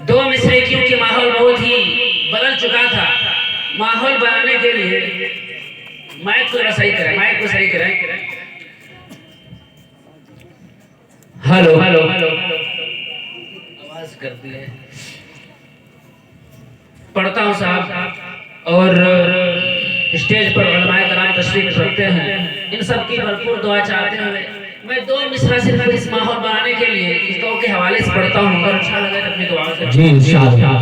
दो मिसरे क्योंकि माहौल बहुत ही बदल चुका था। माहौल बनाने के लिए माइक को सही करें, माइक को सही करें। हेलो हेलो हेलो, आवाज करती है। पढ़ता हूँ साहब, और स्टेज पर उलमाए कराम तशरीफ रखते हैं। इन सब की भरपूर दुआ चाहते हुए मैं दो मिसरा सिर्फ इस माहौल बनाने के लिए इस दो के हवाले से पढ़ता हूँ, और अच्छा लगे तो अपनी दुआ से जी इंशाअल्लाह।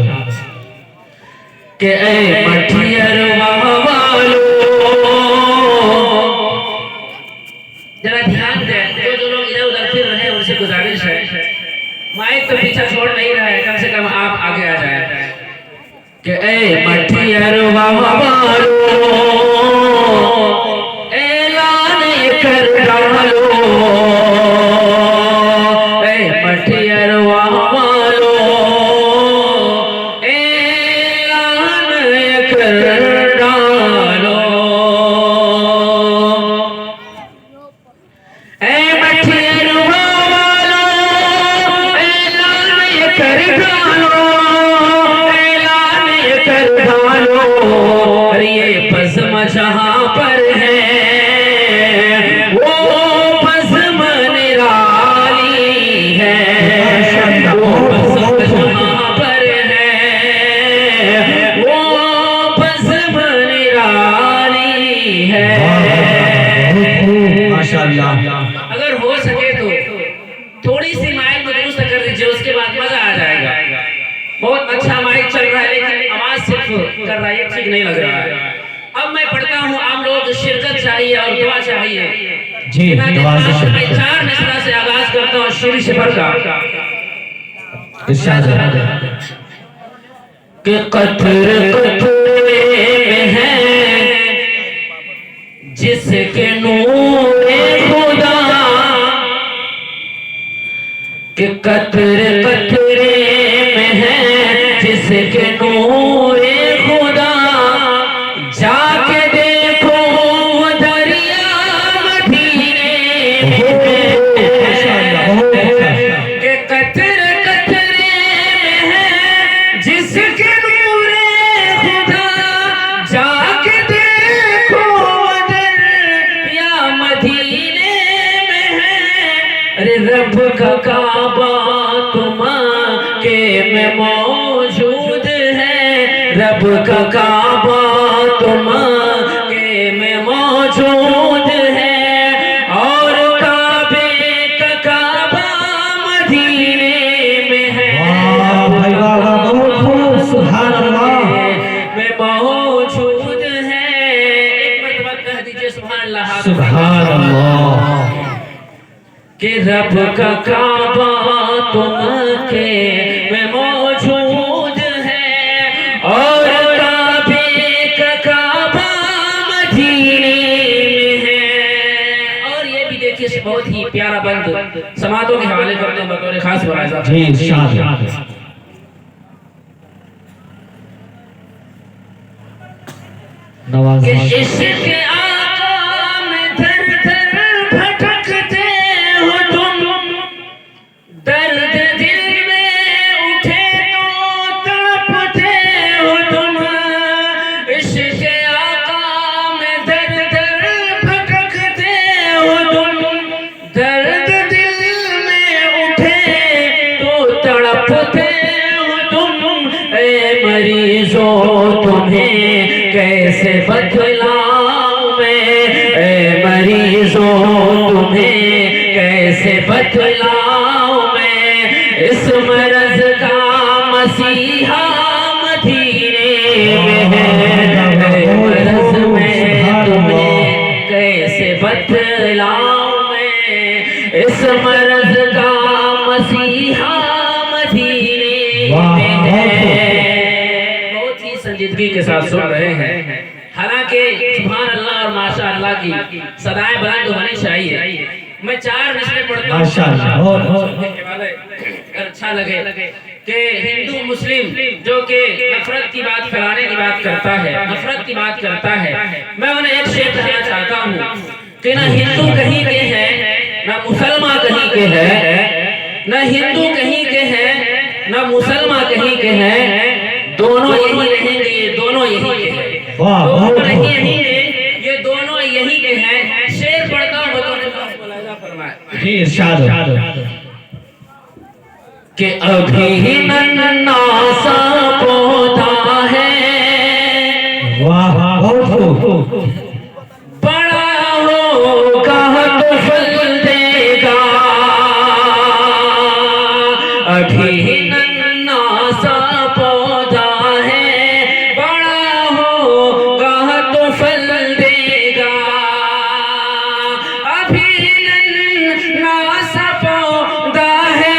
के ऐ मठियर वालो, जरा ध्यान दें। जो लोग इधर उधर फिर रहे हैं उनसे गुजारिश है, माइक तो पीछा छोड़ नहीं रहा है, कम से कम आप आगे आ जाए। कि ऐ मठियर वालो ऐलान कर डालो, ऐ मठियर वालो ऐलान कर डालो, ऐ मठियर वालो ऐलान कर डालो, ये बज़्म जहाँ पर है वो बज़्म निराली है, वो बज़्म जहाँ पर है वो बज़्म निराली है। माशाअल्लाह। अगर हो सके तो थोड़ी सी माइक दुरुस्त कर दीजिए, उसके बाद मजा आ जाएगा। बहुत अच्छा माइक चल रहा है लेकिन आवाज सिर्फ कर रहा है, ठीक नहीं लग रहा है। अब मैं पढ़ता हूँ, आप लोग शिरकत चाहिए और दुआ चाहिए जी। मैं 4 मिसरा से आगाज करता हूँ शेर शिफर का। इरशाद कि कतरे कतरे में है जिसके नूरे खुदा, कि कतरे कतरे में है जिसके नूरे खुदा, जाके देखो दरिया मदीने के कतरे कतरे में है जिसके नूरे खुदा, जाके देखो दरिया मदीने में है। अरे रब का काबा के में मौजूद है, रब का काबा के में मौजूद है, और काबे का काबा मदीने में है। भाई वाह, बहुत सुभान अल्लाह में मौजूद है। एक मरतबा कह दीजिए सुभान अल्लाह। सुभान अल्लाह। कि रब का काबा के में मौजूद है, और काबे का काबा मदीने में है। और ये भी देखिए बहुत ही प्यारा बंद समातों के हवाले करते हैं बतौर खास मुलाहिजा। जी इंशाअल्लाह। नवाज इश्क़ आका में दर दर भटकते हो तुम, दर्द दिल में उठे तो तड़पते हो तुम। इश्क़ आका में दर दर भटकते हो तुम, दर्द दिल में उठे तो तड़पते हो तुम। ऐ मरीज़ों तुम्हें कैसे बतलाऊं मैं, ऐ मरीज़ों तुम्हें कैसे बतलाऊं मैं, इस मरज़ का मसीहा मदीने में है। ऐ मरज़ में तुम्हें कैसे बतलाऊं मैं, इस मरज़ का मसीहा मदीने में है। बहुत ही संजीदगी के साथ सुन रहे हैं, हालांकि सुभान अल्लाह और माशा अल्लाह की सदाएं बुलंद होनी चाहिए। मैं 4 मिसरे पढ़ता हूं माशाअल्लाह। अच्छा लगे कि हिंदू मुस्लिम जो कि नफरत की बात फैलाने की बात करता है, नफरत की बात करता है, मैं उन्हें एक शेर कहना चाहता हूँ कि ना हिंदू कहीं के हैं ना मुसलमान कहीं के हैं, ना हिंदू कहीं के हैं ना मुसलमान कहीं दोनों यही रहेंगे, ये दोनों यही के हैं। वाह, तो बहुत अपने खूब। यही है, ये दोनों यही के हैं। शेर पढ़ता हूँ, बताओ फरमाए जी इरशाद हो। कि अभी नन्ना सा पौधा है, वाह बहुत खूब। बड़ा होगा तो फल देगा। अभी नन्ना सा पौधा है, बड़ा होगा तो फल देगा। अभी नन्ना सा पौधा है,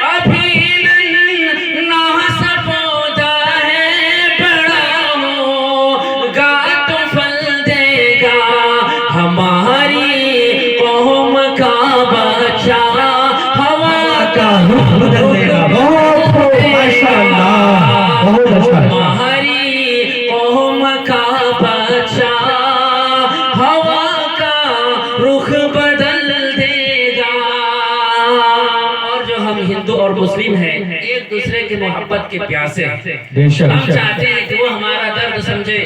अभी नन्ना सा पौधा है, बड़ा होगा तो फल देगा। हमारी कौम का बच्चा हवा का रुख बदल देगा। बहुत खूब, माशाअल्लाह, बहुत अच्छा। हमारी कौम का बच्चा हवा का रुख बदल देगा। और जो हम हिंदू और मुस्लिम हैं, एक दूसरे की मोहब्बत के प्यासे हैं। बेशक हम चाहते हैं कि वो हमारा दर्द समझे,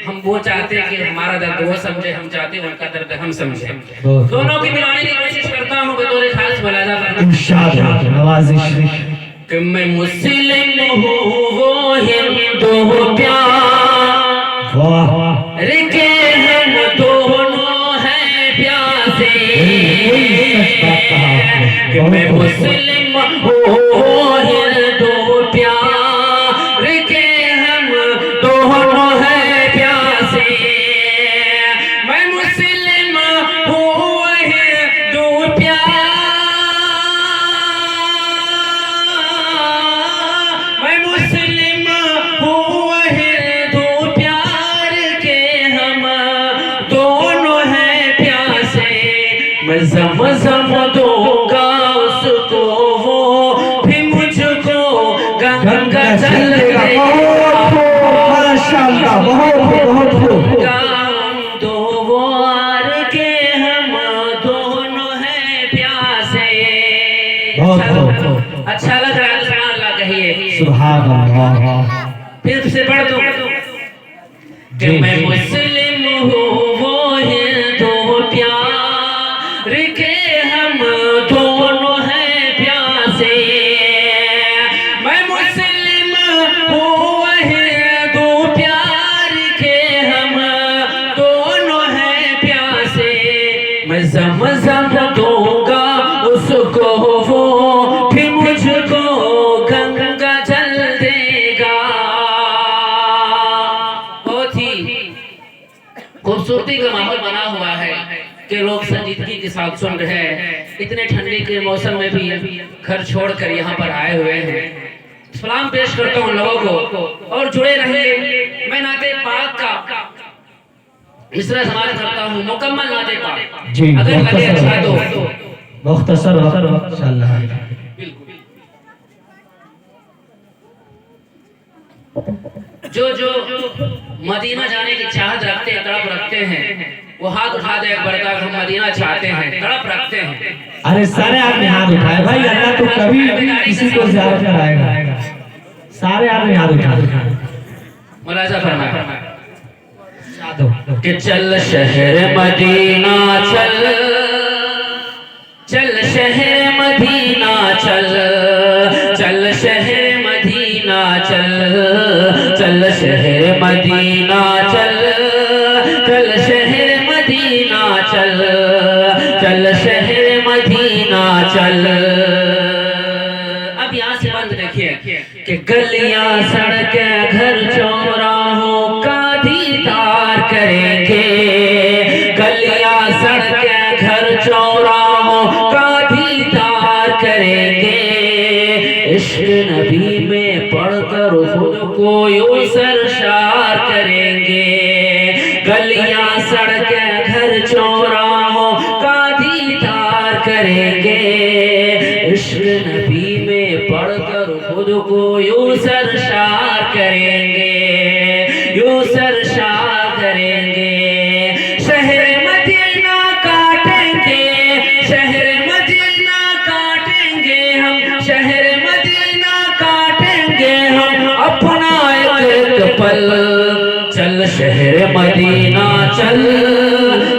हम वो चाहते हैं कि हमारा दर्द वो समझे, हम चाहते हैं उनका दर्द हम समझे। बहुत। दोनों की मिलाने की कोशिश करता हूँ बतौर खास मुलाजा करना इरशाद हो, नवाजिश। कि मैं मुस्लिम हूँ वो हिंदू प्यार वाह के हम दोनों हैं प्यासे। सच बात कहा आपने। कि मैं मुस्लिम हूँ हिंदू प्यार के हम दोनों हैं प्यासे। मैं मुस्लिम हूँ हिंदू प्यार, मैं मुस्लिम हूँ हिंदू प्यार के हम दोनों हैं प्यासे। मैं ज़म-ज़म दूंगा उसको, वो भी मुझको गंगा जल देगा। बहुत खूब, माशाअल्लाह, बहुत खूब। काम दो वार के हम दोनों हैं प्यासे। बहुत खूब। अच्छा लग रहा है, सुभान अल्लाह कहिए। सुभान अल्लाह। फिर से पढ़ दो कि जी, मैं जी। मुस्लिम हूँ वो हिंदू प्यार के हम दोनों हैं प्यासे। मैं मुस्लिम हूँ हिंदू प्यार के हम दोनों हैं प्यासे। मैं ज़म-ज़म दूंगा उसको, वो भी मुझको गंगा जल देगा। बहुत ही खूबसूरती का माहौल बना हुआ है कि लोग संजीदगी के साथ सुन रहे हैं। इतने ठंडी के मौसम में भी घर छोड़कर यहाँ पर आए हुए हैं। सलाम पेश करता हूँ लोगों को और जुड़े रहिए। मैं नाते पाक का मिसरा समाज करता हूँ, मुकम्मल नाते पाक। जी, अगर लगे अच्छा तो मुख्तसर वक्त इंशाअल्लाह। जो जो मदीना जाने की चाहत रखते हैं, तड़प रखते हैं, वो हाथ उठा दे एक बरका। हम मदीना चाहते हैं, तड़प रखते हैं। अरे सारे आदमी हाथ उठाए भाई, अल्लाह तो कभी किसी को ज़ियारत कराएगा। सारे आदमी हाथ उठाए। मुलाजा फरमाए कि चल शहर मदीना चल, चल शहर मदीना चल, चल शहर मदीना चल, चल शहर मदीना चल, चल शहर मदीना चल, चल शहर मदीना चल। अब यहाँ से बंद देखिए कि गलियां सड़कें घर चौराहों का दीदार करेंगे। गलियां सड़कें घर चौराहों का दीदार करेंगे। इश्क नबी में पढ़कर खुद को यूं सरशार करेंगे। गलियां सड़कें घर चौराहों का दीदार करेंगे। इश्क नबी में पढ़कर खुद को यूं सरशार करेंगे, यूं सरशार करेंगे। शहर मदीना काटेंगे, शहर मदीना काटेंगे। शहर मदीना चल,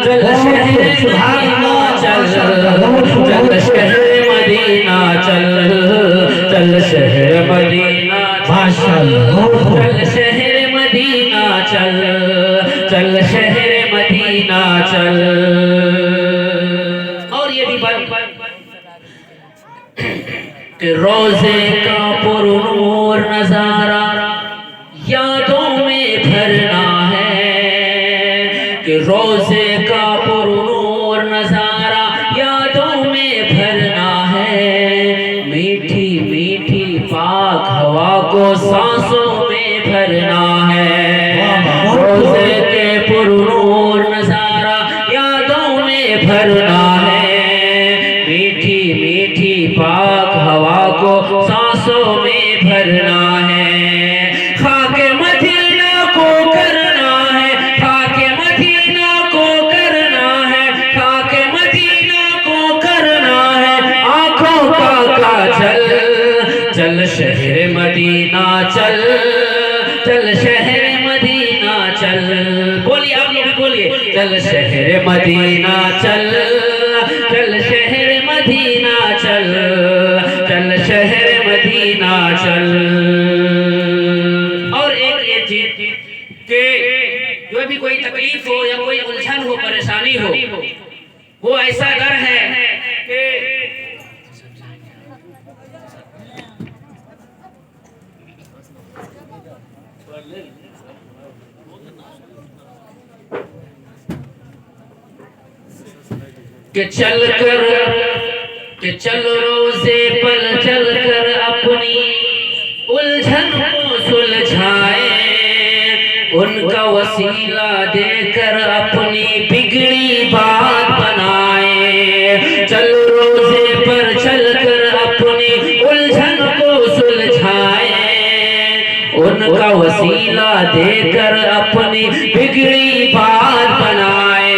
चल शहर मदीना चल, चल शहर मदीना चल, चल शहर मदीना माशाअल्लाह। चल शहर मदीना चल, चल शहर मदीना चल। और ये भी बात कि रोजे का पुरनूर नजारा यादों में भरना है, कि रोजे का पुरनूर नजारा यादों में भरना है। मीठी मीठी पाक हवा को सांसों में भरना है। रोजे के पुरनूर नजारा यादों में भरना है। मीठी मीठी पाक हवा को सांसों में भरना है। खाके मदीना को करना है, खाके मदीना को करना है, खाके मदीना को करना है। आंखों का काजल, चल शहर मदीना चल, चल शहर मदीना चल। बोलिए आप लोग बोलिए, चल शहर मदीना चल, चल शहर मदीना चल, चल शहर मदीना चल। और एक ये चीज कि जो भी कोई तकलीफ हो या कोई उलझन हो, परेशानी हो, वो ऐसा डर है कि चल कर, कि चल रोजे पर चल कर अपनी उलझन को सुलझाए, उनका वसीला देकर अपनी बिगड़ी बात बनाए। चल रोजे पर चल कर अपनी उलझन को सुलझाए, उनका वसीला देकर अपनी बिगड़ी बात बनाए।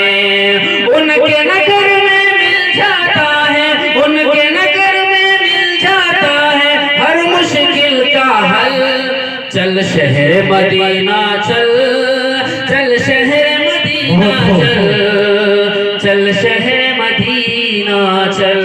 उनके नगर में मिल जाता है, उनके नगर में मिल जाता है हर मुश्किल का हल। चल शहर मदीना चल, चल शहर मदीना चल, चल शहर मदीना चल।